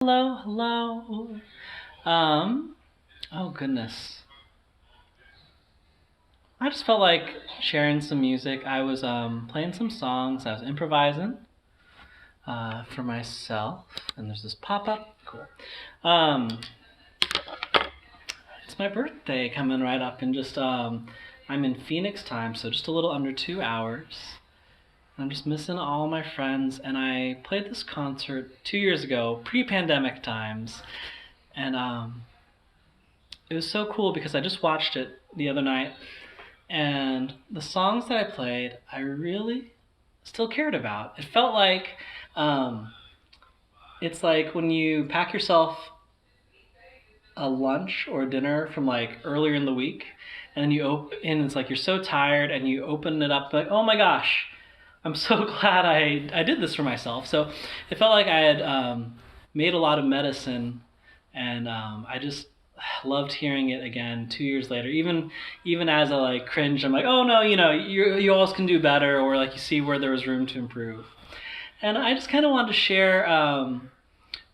Hello, hello. Um, oh goodness. I just felt like sharing some music. I was playing some songs. I was improvising for myself, and there's this pop-up. Cool. Um, it's my birthday coming right up, and just I'm in Phoenix time, so just a little under 2 hours. I'm just missing all my friends, and I played this concert 2 years ago, pre-pandemic times, and it was so cool because I just watched it the other night, and the songs that I played, I really still cared about. It felt like it's like when you pack yourself a lunch or a dinner from like earlier in the week, and then you open, and it's like you're so tired, and you open it up like, oh my gosh, I'm so glad I did this for myself. So it felt like I had made a lot of medicine, and I just loved hearing it again 2 years later. Even as I like cringe, I'm like, oh no, you always can do better, or like you see where there was room to improve. And I just kind of wanted to share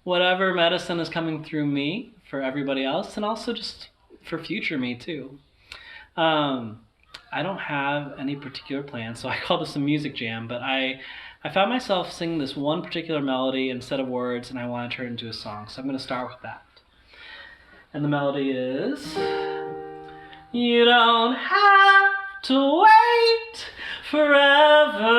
whatever medicine is coming through me for everybody else, and also just for future me too. Um, I don't have any particular plan, so I call this a music jam, but I found myself singing this one particular melody instead of words, and I want to turn it into a song. So I'm going to start with that. And the melody is, you don't have to wait forever.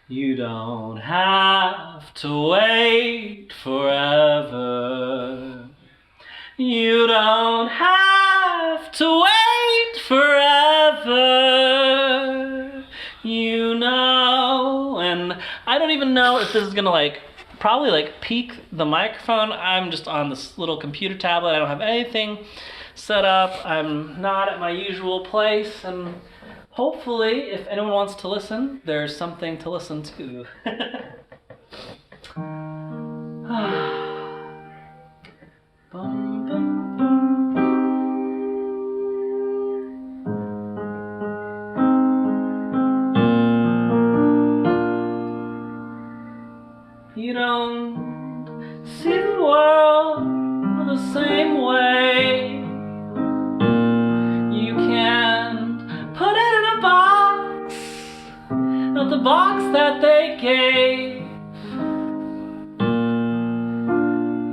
You don't have to wait forever. You don't have to wait forever. And I don't even know if this is gonna probably peak the microphone. I'm just on this little computer tablet. I don't have anything set up. I'm not at my usual place, and hopefully if anyone wants to listen, there's something to listen to. Bum, bum, bum. You don't see the world the same way. You can't put it in a box, not the box that they gave.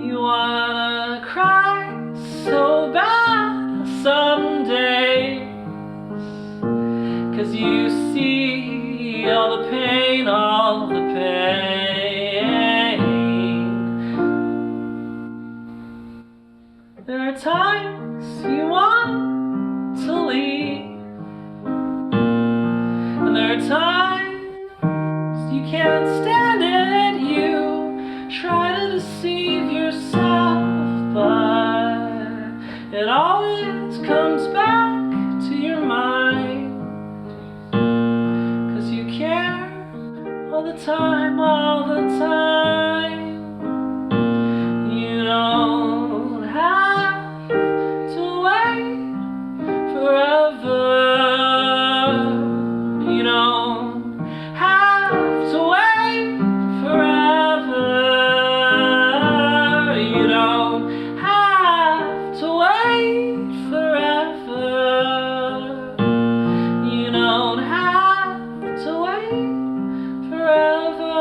You wanna cry so bad some days, 'cause you see all the pain, all the pain. There are times you want to leave, and there are times you can't stand it. You try to deceive yourself, but it always comes back to your mind, 'cause you care all the time, all the time. You don't have to wait forever. You don't have to wait forever. You don't have to wait forever. You don't have to wait forever.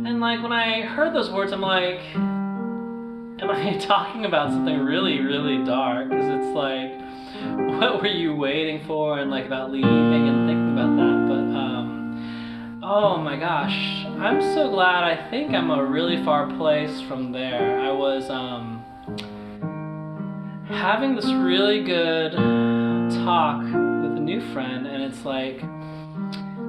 And when I heard those words, I'm like, am I talking about something really, really dark? Because it's like, what were you waiting for? And about leaving and thinking about that. But oh my gosh, I'm so glad. I think I'm a really far place from there. I was having this really good talk with a new friend, and it's like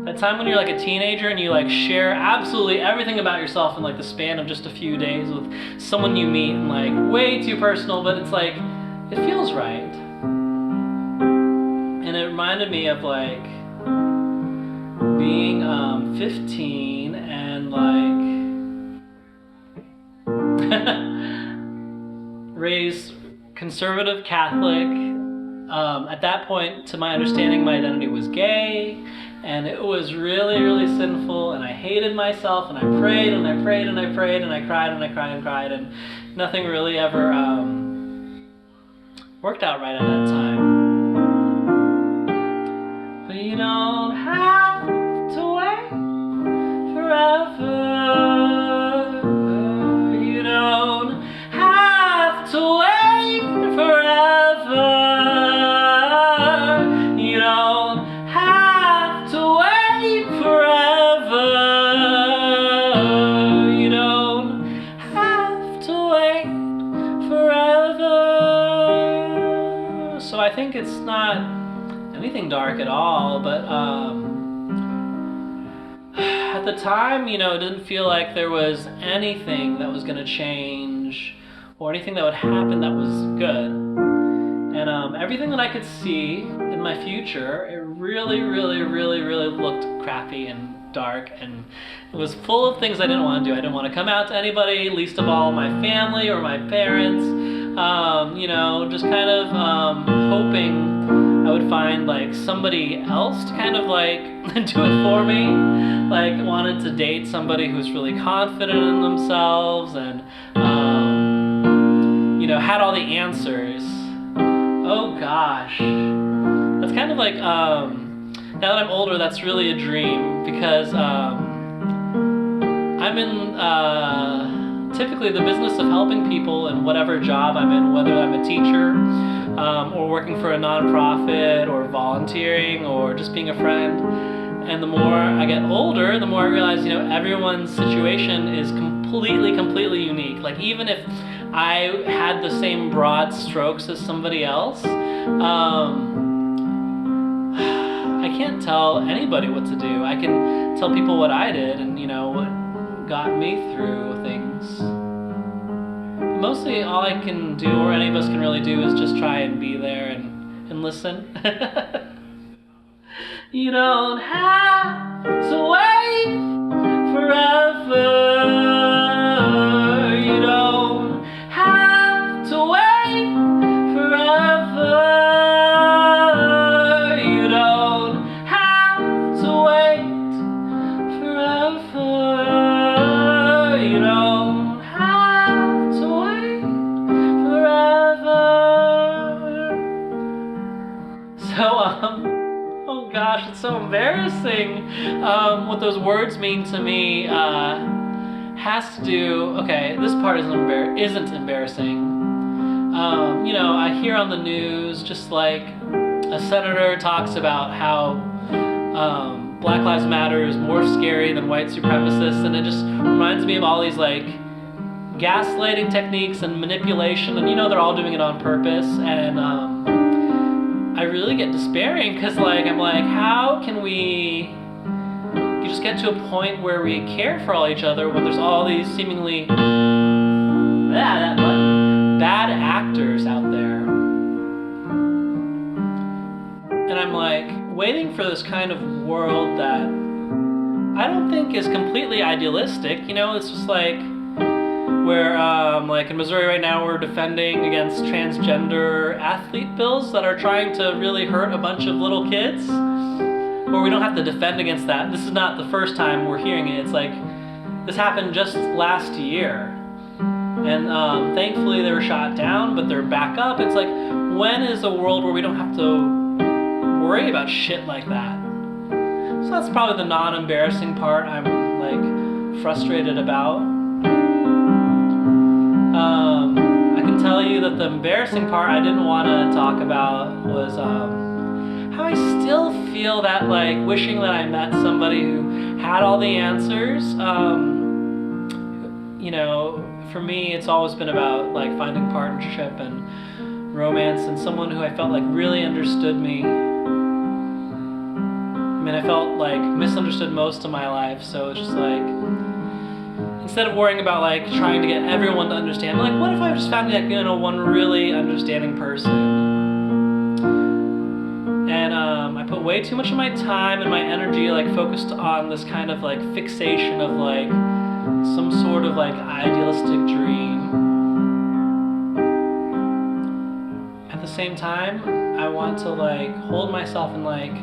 that time when you're a teenager and you share absolutely everything about yourself in the span of just a few days with someone you meet, and way too personal, but it's it feels right. And it reminded me of being 15 and raised conservative Catholic. At that point, to my understanding, my identity was gay, and it was really, really sinful, and I hated myself, and I prayed and I prayed and I prayed and I cried and I cried and cried, and nothing really ever worked out right at that time. But you don't have to wait forever. You don't have to wait forever. You don't have to wait forever. You don't have to wait forever. So I think it's not anything dark at all, but at the time, you know, it didn't feel like there was anything that was going to change or anything that would happen that was good. And everything that I could see in my future, it really, really, really, really looked crappy and dark, and it was full of things I didn't want to do. I didn't want to come out to anybody, least of all my family or my parents. You know, just kind of hoping I would find like somebody else to kind of like do it for me. Like wanted to date somebody who's really confident in themselves and you know, had all the answers. Oh gosh, that's kind of like now that I'm older, that's really a dream, because I'm in typically the business of helping people in whatever job I'm in, whether I'm a teacher or working for a nonprofit or volunteering or just being a friend. And the more I get older, the more I realize, you know, everyone's situation is completely unique. Like even if I had the same broad strokes as somebody else, I can't tell anybody what to do. I can tell people what I did and, you know, what got me through things. Mostly all I can do, or any of us can really do, is just try and be there and listen. You don't have to wait forever. You don't have to wait forever. You don't have to wait forever. You don't have to wait forever. So, oh gosh, it's so embarrassing. What those words mean to me has to do. Okay, this part isn't embarrassing. You know, I hear on the news just like a senator talks about how Black Lives Matter is more scary than white supremacists, and it just reminds me of all these like gaslighting techniques and manipulation, and you know they're all doing it on purpose, and I really get despairing, because like I'm like, how can we just get to a point where we care for all each other when there's all these seemingly bad actors out there? And I'm like waiting for this kind of world that I don't think is completely idealistic. You know, it's just like where like in Missouri right now, we're defending against transgender athlete bills that are trying to really hurt a bunch of little kids. Or we don't have to defend against that. This is not the first time we're hearing it. It's like this happened just last year, and thankfully they were shot down, but they're back up. It's like, when is a world where we don't have to worry about shit like that? So that's probably the non-embarrassing part I'm like frustrated about. I can tell you that the embarrassing part I didn't want to talk about was how I still feel that like wishing that I met somebody who had all the answers. You know, for me it's always been about like finding partnership and romance, and someone who I felt like really understood me. I mean, I felt like misunderstood most of my life, so it's just like, instead of worrying about like trying to get everyone to understand, like what if I just found like, you know, one really understanding person? And I put way too much of my time and my energy like focused on this kind of like fixation of like some sort of like idealistic dream. At the same time, I want to like hold myself and like,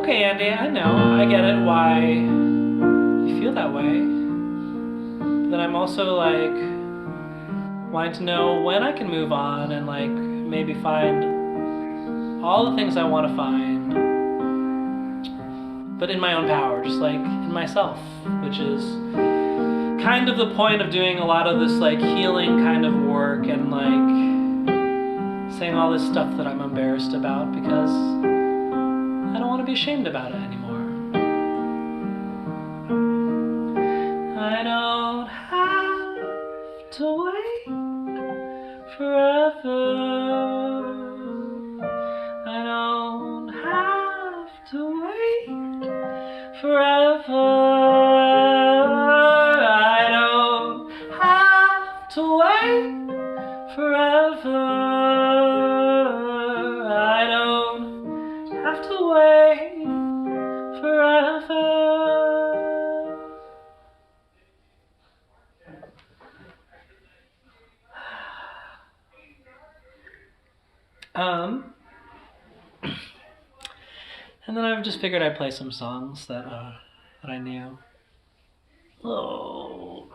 Okay, Andy, I know. I get it why you feel that way. But I'm also like wanting to know when I can move on and like maybe find all the things I want to find, but in my own power, just like in myself, which is kind of the point of doing a lot of this like healing kind of work and like saying all this stuff that I'm embarrassed about because I don't want to be ashamed about it anymore. I don't have to wait forever. I don't have to wait forever. I don't have to wait forever. I don't have to wait forever. And then I just figured I'd play some songs that I knew. Oh.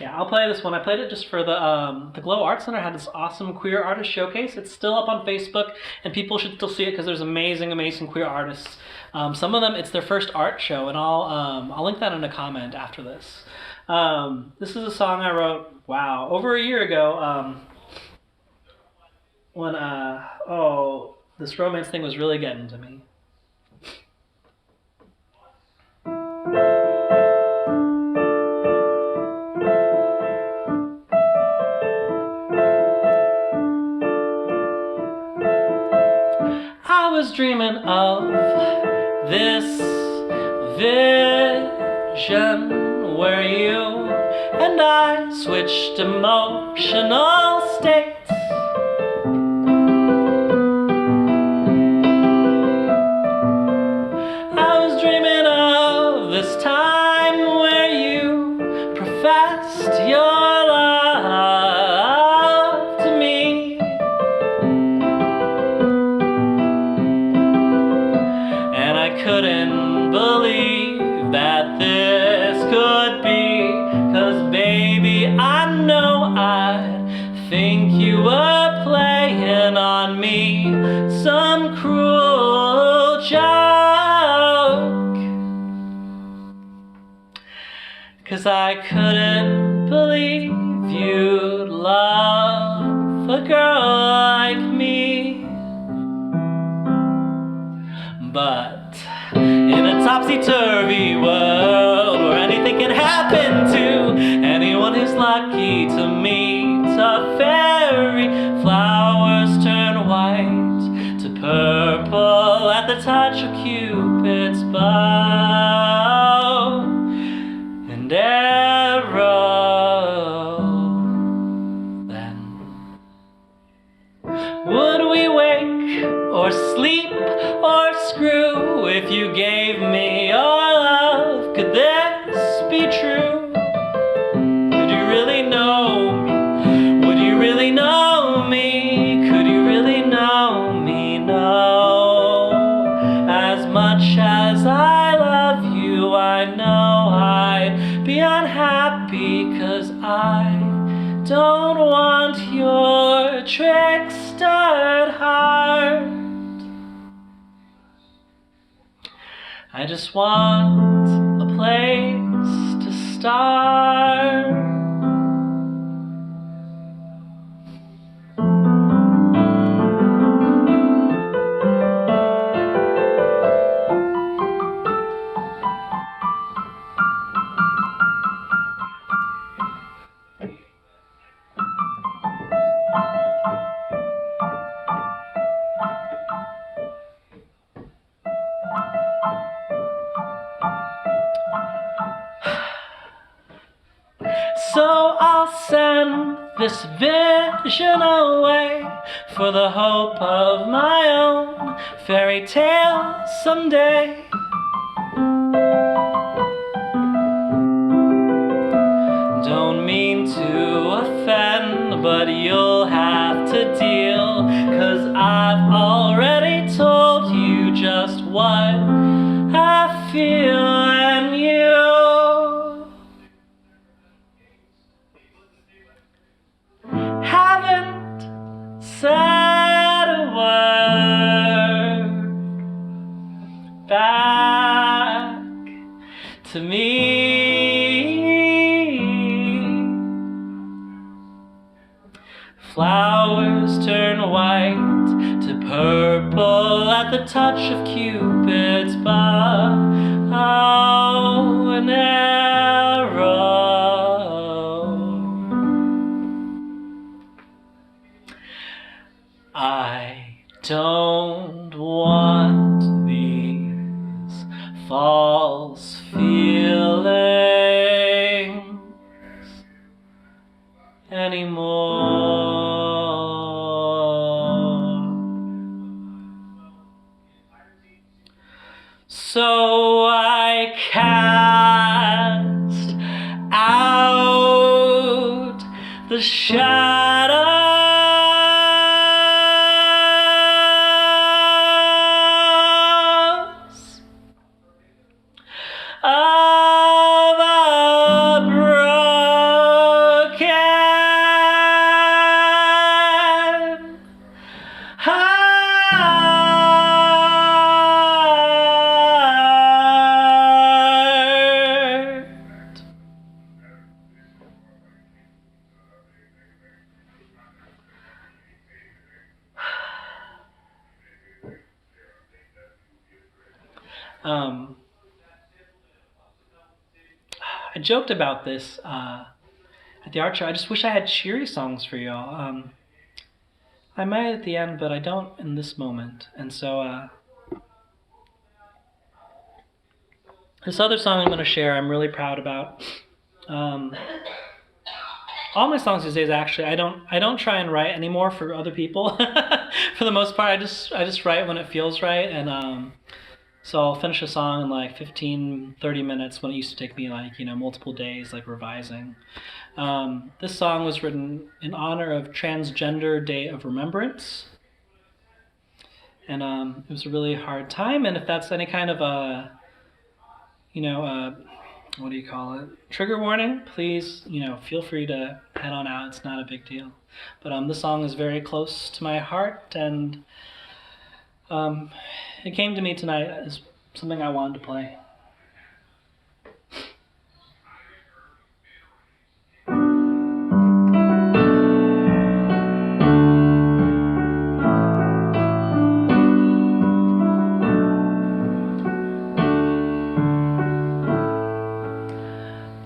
Yeah, I'll play this one. I played it just for the Glow Arts Center had this awesome queer artist showcase. It's still up on Facebook, and people should still see it because there's amazing, amazing queer artists. Some of them, it's their first art show, and I'll link that in a comment after this. This is a song I wrote, over a year ago. When this romance thing was really getting to me. I was dreaming of this vision where you and I switched emotional states. This time where you professed your love to me, and I couldn't believe that this could be, 'cause baby, I know I'd think you were playing on me some cruel joke. 'Cause I couldn't believe you'd love a girl like me. But in a topsy-turvy world where anything can happen to anyone who's lucky to meet a fairy, flowers turn white to purple at the touch of Cupid's bow. And arrow, then would we wake or sleep or screw if you gave me your love? Could this be true? Could you really know me? Would you really know me? Could you really know me? No. As much as I love you, I know I'd be unhappy, 'cause I don't want your trickster heart. I just want a place to start. So I'll send this vision away for the hope of my own fairy tale someday. Don't mean to offend, but you'll have to deal, 'cause I feel, and you haven't said a word back to me. Flowers turn white to purple at the touch of Cupid's bow. Oh, an arrow. I don't want these false feelings anymore. So I cast out the shadows of a broken heart. I joked about this at the art show. I just wish I had cheery songs for y'all. I might at the end, but I don't in this moment. And so this other song I'm going to share, I'm really proud about. All my songs these days, actually, I don't try and write anymore for other people. For the most part, I just write when it feels right, and so I'll finish a song in like 15, 30 minutes when it used to take me like, multiple days, like revising. This song was written in honor of Transgender Day of Remembrance. And it was a really hard time, and if that's any kind of what do you call it? Trigger warning, please, feel free to head on out. It's not a big deal. But this song is very close to my heart, and it came to me tonight as something I wanted to play.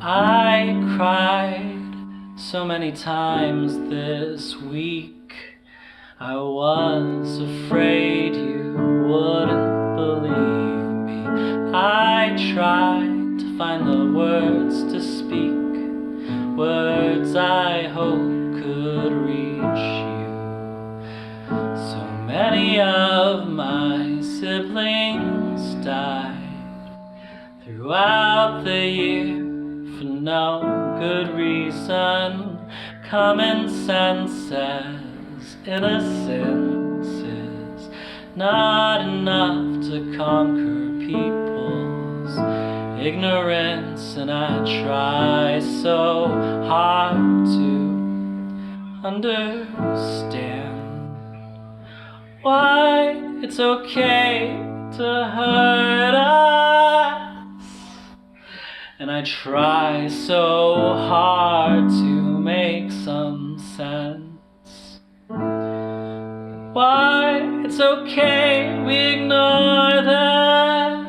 I cried so many times this week. I was afraid you wouldn't believe me. I tried to find the words to speak, words I hope could reach you. So many of my siblings died throughout the year for no good reason. Common sense says innocence is not enough to conquer people's ignorance, and I try so hard to understand why it's okay to hurt us, and I try so hard to make some sense. Why it's okay we ignore this.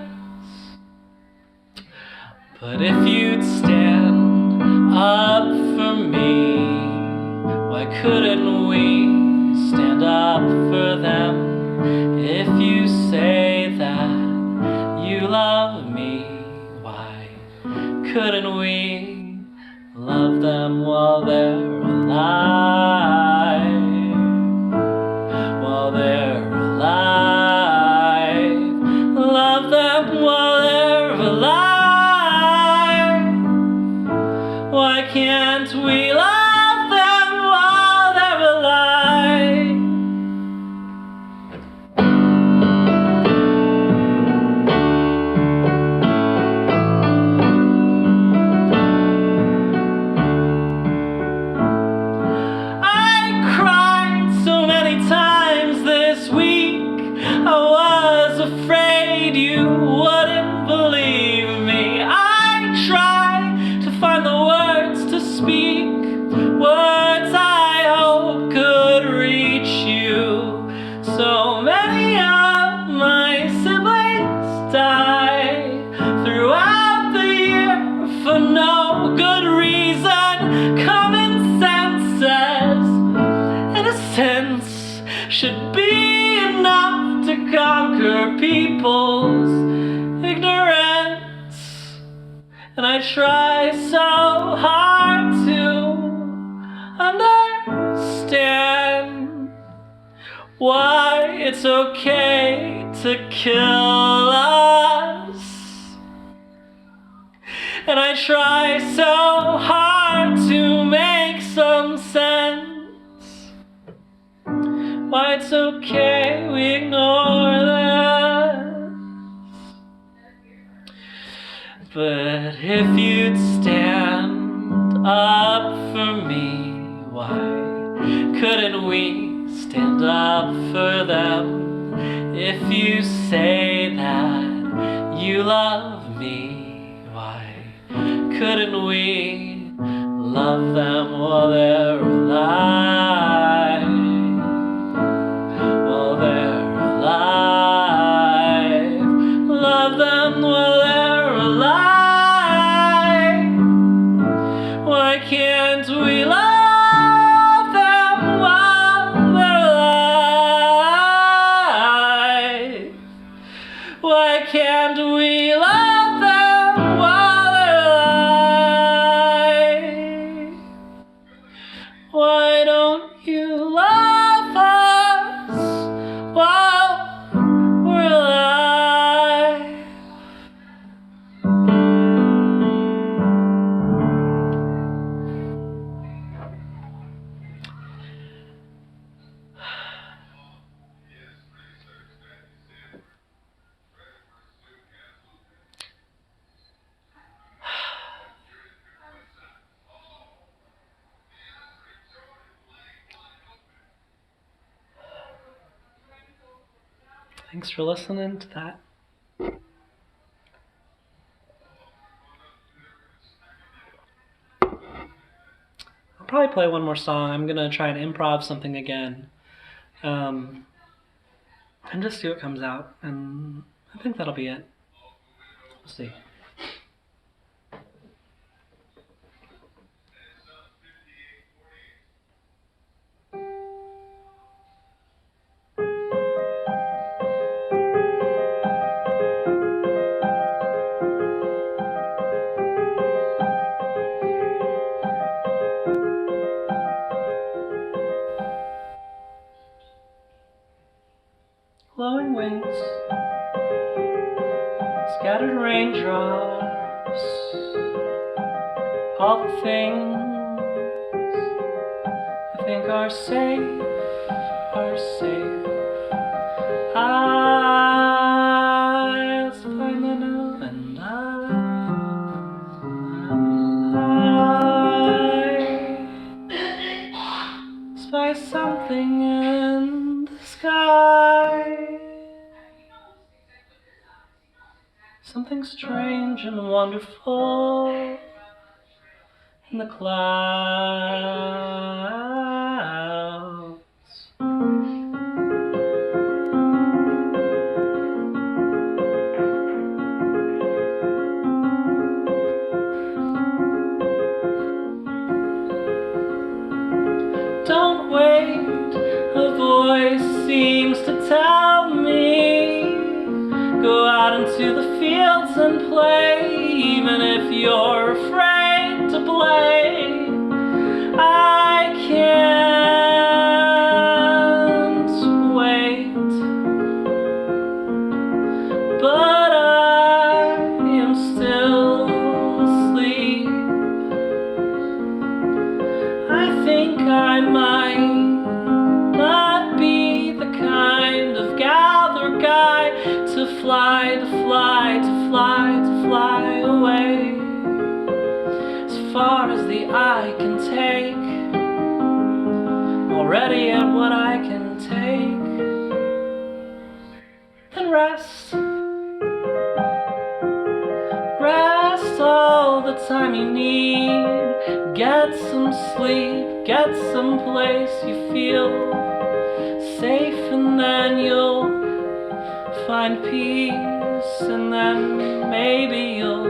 But if you'd stand up for me, why couldn't we stand up for them? If you say that you love me, why couldn't we love them while they're alive? While they're alive, love them while they're alive. Why can't we love them while they're alive? worried you wouldn't believe me. I try to find the words to speak, words I hope could reach you. So many of my siblings die throughout the year for no good reason. Common sense says innocence should be enough to conquer people's ignorance. And I try so hard to understand why it's okay to kill us. And I try so hard to make some sense why it's okay we ignore that. But if you'd stand up for me, why couldn't we stand up for them? If you say that you love me, why couldn't we love them while they're alive? While they're alive, love them while they're alive. Why can't we love them while they're alive? Why can't we love them while they're alive? Why don't you love us while we're alive? Thanks for listening to that. I'll probably play one more song. I'm gonna try and improv something again. And just see what comes out. And I think that'll be it. We'll see. Glowing wings, scattered raindrops, all the things I think are safe, are safe. I'll find the new and I spy something in the sky. Something strange and wonderful in the clouds. Don't wait, a voice seems to tell me, go out into the fields and play, even if you're afraid to play. I can't wait, but I am still asleep. I think I might not be the kind of gal or guy to fly, to fly, to fly, to fly away as far as the eye can take. Already at what I can take, then rest time you need. Get some sleep, get some place you feel safe, and then you'll find peace, and then maybe you'll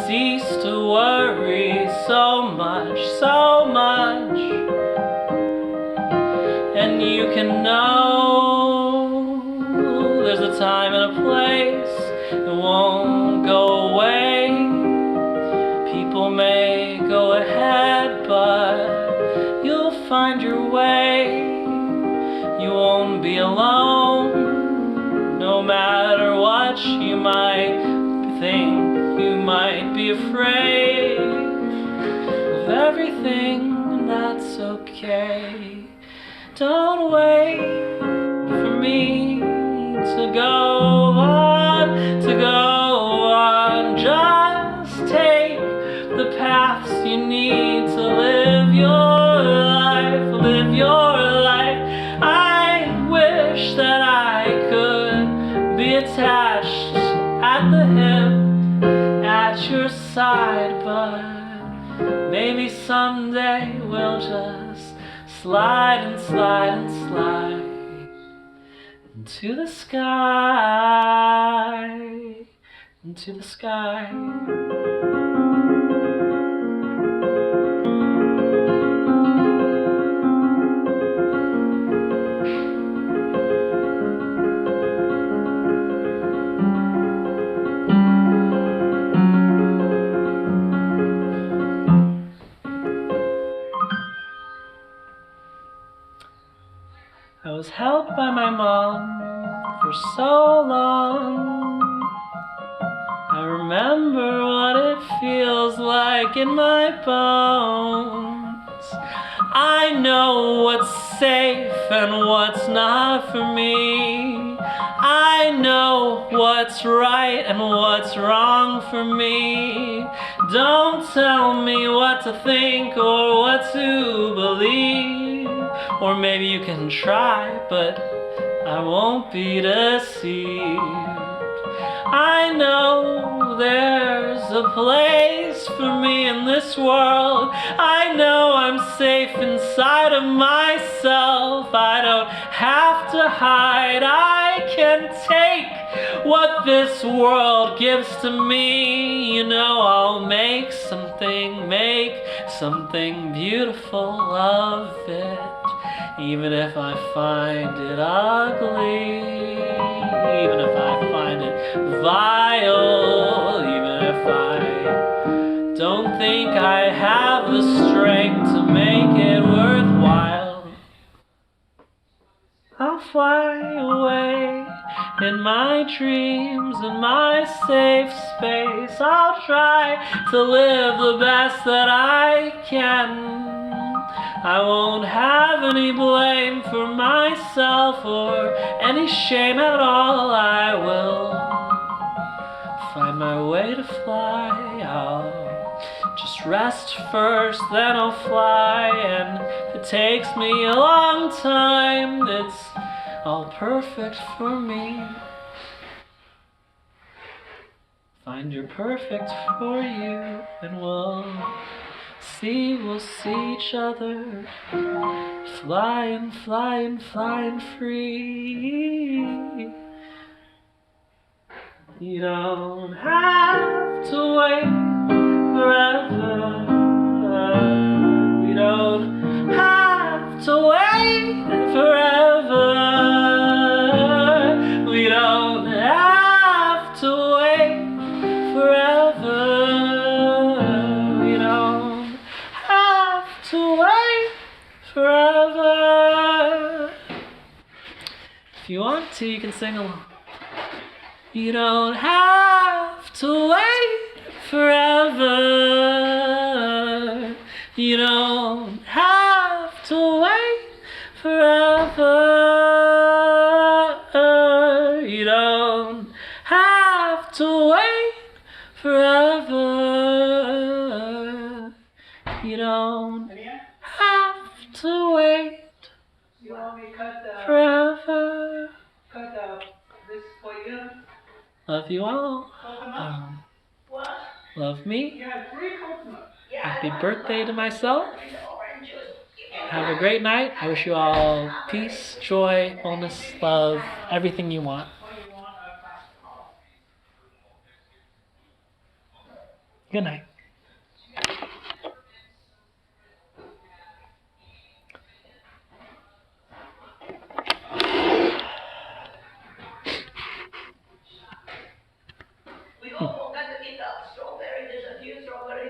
cease to worry so much, and you can know there's a time and a place that won't go away. People may go ahead, but you'll find your way. You won't be alone, no matter what you might think. You might be afraid of everything, and that's okay. Don't wait for me to go on, just take the paths you need to live your life, I wish that I could be attached at the hip, at your side, but maybe someday we'll just slide and slide and slide into the sky, into the sky. I was held by my mom for so long. I remember what it feels like in my bones. I know what's safe and what's not for me. I know what's right and what's wrong for me. Don't tell me what to think or what to believe. Or maybe you can try, but I won't be deceived. I know there's a place for me in this world. I know I'm safe inside of myself. I don't have to hide. I can take what this world gives to me. You know, I'll make something beautiful of it. Even if I find it ugly, even if I find it vile, even if I don't think I have the strength to make it worthwhile, I'll fly away in my dreams, in my safe space. I'll try to live the best that I can. I won't have any blame for myself or any shame at all. I will find my way to fly. I'll just rest first, then I'll fly. And if it takes me a long time, it's all perfect for me. Find your perfect for you, and we'll see each other flying free. You don't have to wait forever. We don't have to wait forever. We don't have to wait forever. We don't have to wait forever. If you want to, you can sing along. You don't have to wait forever. You don't have to wait forever. You don't have to wait forever. You don't have to wait You want me to cut forever. this for you? Love you all. What? Love me. You have 3 coconuts. Happy birthday to myself. Have a great night. I wish you all peace, joy, wholeness, love, everything you want. Good night.